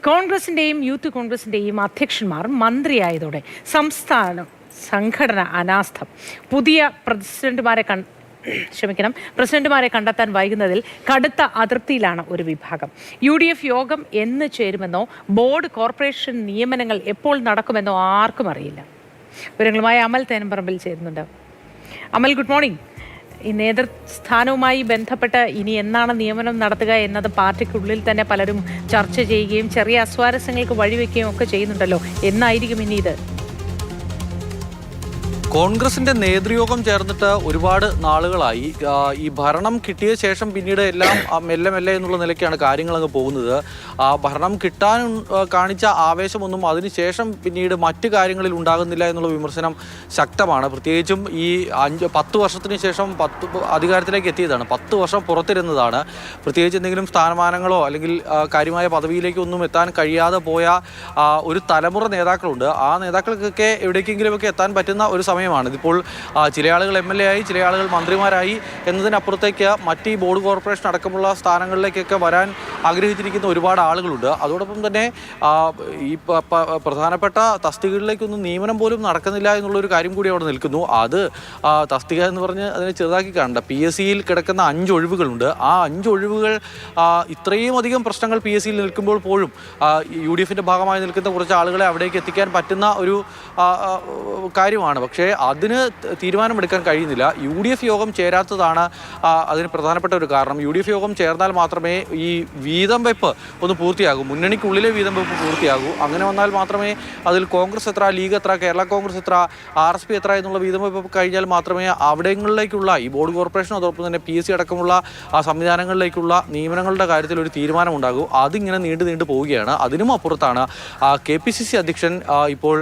കോൺഗ്രസിന്റെയും യൂത്ത് കോൺഗ്രസിന്റെയും അധ്യക്ഷന്മാർ മന്ത്രിയായതോടെ സംസ്ഥാന സംഘടന അനാസ്ഥം. പുതിയ പ്രസിഡന്റുമാരെ കണ്ടെത്താൻ വൈകുന്നതിൽ കടുത്ത അതൃപ്തിയിലാണ് ഒരു വിഭാഗം. UDF യോഗം എന്ന് ചേരുമെന്നോ ബോർഡ് കോർപ്പറേഷൻ നിയമനങ്ങൾ എപ്പോൾ നടക്കുമെന്നോ ആർക്കും അറിയില്ല. വിവരങ്ങളുമായി അമൽ തേനമ്പറമ്പിൽ ചേരുന്നുണ്ട്. അമൽ, ഗുഡ് മോർണിംഗ്. ഈ നേതൃസ്ഥാനവുമായി ബന്ധപ്പെട്ട് ഇനി എന്നാണ് നിയമനം നടത്തുക എന്നത് പാർട്ടിക്കുള്ളിൽ തന്നെ പലരും ചർച്ച ചെയ്യുകയും ചെറിയ അസ്വാരസ്യങ്ങൾക്ക് വഴിവെക്കുകയും ഒക്കെ ചെയ്യുന്നുണ്ടല്ലോ. എന്നായിരിക്കും ഇനി ഇത്? കോൺഗ്രസിന്റെ നേതൃയോഗം ചേർന്നിട്ട് ഒരുപാട് നാളുകളായി. ഈ ഭരണം കിട്ടിയ ശേഷം പിന്നീട് എല്ലാം മെല്ലെ മെല്ലെ എന്നുള്ള നിലയ്ക്കാണ് കാര്യങ്ങൾ അങ്ങ് പോകുന്നത്. ഭരണം കിട്ടാൻ കാണിച്ച ആവേശമൊന്നും അതിനുശേഷം പിന്നീട് മറ്റ് കാര്യങ്ങളിൽ ഉണ്ടാകുന്നില്ല എന്നുള്ള വിമർശനം ശക്തമാണ്. പ്രത്യേകിച്ചും ഈ 10 വർഷത്തിന് ശേഷം അധികാരത്തിലേക്ക് എത്തിയതാണ്. 10 വർഷം പുറത്തിരുന്നതാണ്. പ്രത്യേകിച്ച് എന്തെങ്കിലും സ്ഥാനമാനങ്ങളോ അല്ലെങ്കിൽ കാര്യമായ പദവിയിലേക്കൊന്നും എത്താൻ കഴിയാതെ പോയ ഒരു തലമുറ നേതാക്കളുണ്ട്. ആ നേതാക്കൾക്കൊക്കെ എവിടേക്കെങ്കിലുമൊക്കെ എത്താൻ പറ്റുന്ന ഒരു സമയമാണ് ഇതിപ്പോൾ. ചില ആളുകൾ MLA ആയി, ചില ആളുകൾ മന്ത്രിമാരായി എന്നതിനപ്പുറത്തേക്ക് മറ്റ് ബോർഡ് കോർപ്പറേഷൻ അടക്കമുള്ള സ്ഥാനങ്ങളിലേക്കൊക്കെ വരാൻ ആഗ്രഹിച്ചിരിക്കുന്ന ഒരുപാട് ആളുകളുണ്ട്. അതോടൊപ്പം തന്നെ ഈ പ്രധാനപ്പെട്ട തസ്തികകളിലേക്കൊന്നും നിയമനം പോലും നടക്കുന്നില്ല എന്നുള്ളൊരു കാര്യം കൂടി അവിടെ നിൽക്കുന്നു. അത് തസ്തിക എന്ന് പറഞ്ഞ് അതിനെ ചെറുതാക്കി കാണണ്ട. PSCയിൽ കിടക്കുന്ന 5 ഒഴിവുകളുണ്ട്. ആ 5 ഒഴിവുകൾ ഇത്രയും അധികം പ്രശ്നങ്ങൾ PSCയിൽ നിൽക്കുമ്പോൾ പോലും UDFിൻ്റെ ഭാഗമായി നിൽക്കുന്ന കുറച്ച് ആളുകളെ അവിടേക്ക് എത്തിക്കാൻ പറ്റുന്ന ഒരു കാര്യമാണ്. പക്ഷേ അതിന് തീരുമാനമെടുക്കാൻ കഴിയുന്നില്ല. UDF യോഗം ചേരാത്തതാണ് അതിന് പ്രധാനപ്പെട്ട ഒരു കാരണം. UDF യോഗം ചേർന്നാൽ മാത്രമേ ഈ വീതം വെപ്പ് ഒന്ന് പൂർത്തിയാകൂ, മുന്നണിക്കുള്ളിലെ വീതം വെപ്പ് പൂർത്തിയാകൂ. അങ്ങനെ വന്നാൽ മാത്രമേ അതിൽ കോൺഗ്രസ് എത്ര, ലീഗ് എത്ര, കേരള കോൺഗ്രസ് എത്ര, RSP എത്ര എന്നുള്ള വീതം വെപ്പ് കഴിഞ്ഞാൽ മാത്രമേ അവിടങ്ങളിലേക്കുള്ള ഈ ബോർഡ് കോർപ്പറേഷൻ അതോടൊപ്പം തന്നെ PSC അടക്കമുള്ള സംവിധാനങ്ങളിലേക്കുള്ള നിയമനങ്ങളുടെ കാര്യത്തിൽ ഒരു തീരുമാനം ഉണ്ടാകൂ. അതിങ്ങനെ നീണ്ടു പോവുകയാണ്. അതിനും അപ്പുറത്താണ് KPCC അധ്യക്ഷൻ ഇപ്പോൾ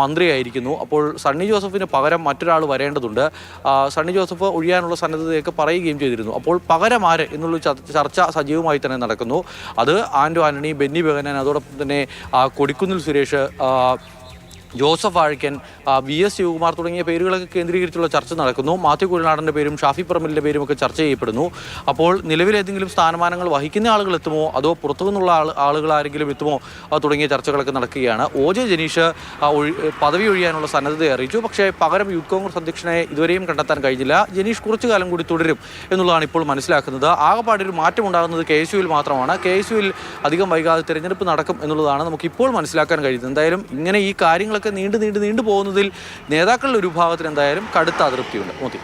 മന്ത്രിയായിരിക്കുന്നു. അപ്പോൾ സണ്ണി ജോസഫിന് പകരം മറ്റൊരാൾ വരേണ്ടതുണ്ട്. സണ്ണി ജോസഫ് ഒഴിയാനുള്ള സന്നദ്ധതയൊക്കെ പറയുകയും ചെയ്തിരുന്നു. അപ്പോൾ പകരം ആര് എന്നുള്ള ചർച്ച സജീവമായി തന്നെ നടക്കുന്നു. അത് ആന്റോ ആന്റണി, ബെന്നി ബെഹനാൻ, അതോടൊപ്പം തന്നെ കൊടിക്കുന്നിൽ സുരേഷ്, ജോസഫ് വാഴക്കൻ, VS ശിവകുമാർ തുടങ്ങിയ പേരുകളൊക്കെ കേന്ദ്രീകരിച്ചുള്ള ചർച്ച നടക്കുന്നു. മാത്യു കുഴൽനാടൻ്റെ പേരും ഷാഫി പറമ്പലിൻ്റെ പേരും ഒക്കെ ചർച്ച ചെയ്യപ്പെടുന്നു. അപ്പോൾ നിലവിലേതെങ്കിലും സ്ഥാനമാനങ്ങൾ വഹിക്കുന്ന ആളുകൾ എത്തുമോ, അതോ പുറത്തുനിന്നുള്ള ആളുകൾ ആരെങ്കിലും എത്തുമോ തുടങ്ങിയ ചർച്ചകളൊക്കെ നടക്കുകയാണ്. OJ ജനീഷ് പദവി ഒഴിയാനുള്ള സന്നദ്ധത അറിയിച്ചു. പക്ഷേ പകരം യൂത്ത് കോൺഗ്രസ് അധ്യക്ഷനെ ഇതുവരെയും കണ്ടെത്താൻ കഴിഞ്ഞില്ല. ജനീഷ് കുറച്ചു കാലം കൂടി തുടരും എന്നുള്ളതാണ് ഇപ്പോൾ മനസ്സിലാക്കുന്നത്. ആകെപ്പാടൊരു മാറ്റം ഉണ്ടാകുന്നത് KSUവിൽ മാത്രമാണ്. KSUവിൽ അധികം വൈകാതെ തിരഞ്ഞെടുപ്പ് നടക്കും എന്നുള്ളതാണ് നമുക്കിപ്പോൾ മനസ്സിലാക്കാൻ കഴിയുന്നത്. എന്തായാലും ഇങ്ങനെ ഈ കാര്യങ്ങളൊക്കെ നീണ്ടു പോകുന്നതിൽ നേതാക്കളുടെ ഒരു വിഭാഗത്തിന് എന്തായാലും കടുത്ത അതൃപ്തിയുണ്ട്. മോദി.